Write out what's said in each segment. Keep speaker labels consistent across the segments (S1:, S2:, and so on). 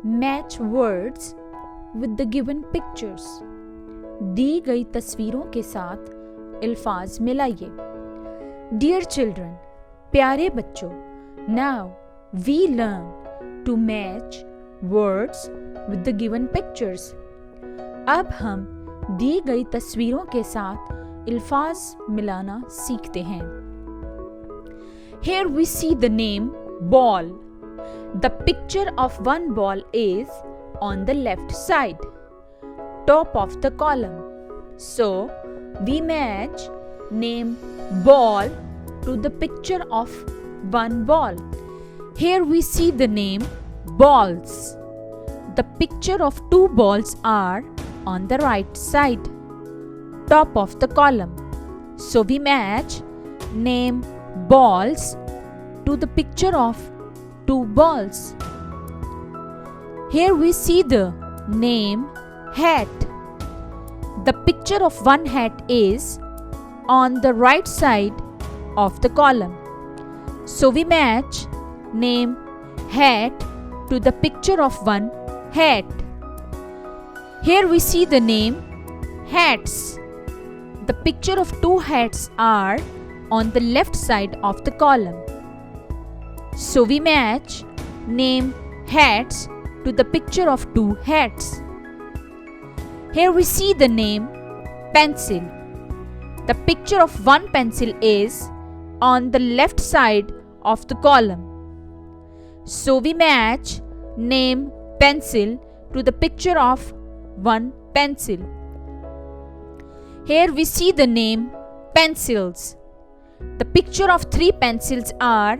S1: Match words with the given pictures. दी गई तस्वीरों के साथ अल्फाज मिलाइए. Dear children, प्यारे बच्चों, now we learn to match words with the given pictures. अब हम दी गई तस्वीरों के साथ अल्फाज मिलाना सीखते हैं. Here we see the name ball. The picture of one ball is on the left side, top of the column. So we match name ball to the picture of one ball. Here we see the name balls. The picture of two balls are on the right side, top of the column. So we match name balls to the picture of two balls. Here we see the name hat. The picture of one hat is on the right side of the column. So we match name hat to the picture of one hat. Here we see the name hats. The picture of two hats are on the left side of the column. So we match name hats to the picture of two hats. Here we see the name pencil. The picture of one pencil is on the left side of the column. So we match name pencil to the picture of one pencil. Here we see the name pencils. The picture of three pencils are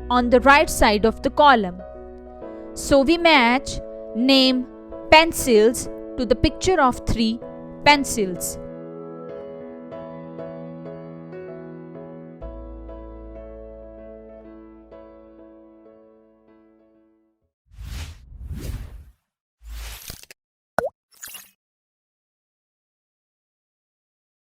S1: on the right side of the column. So we match name pencils to the picture of three pencils.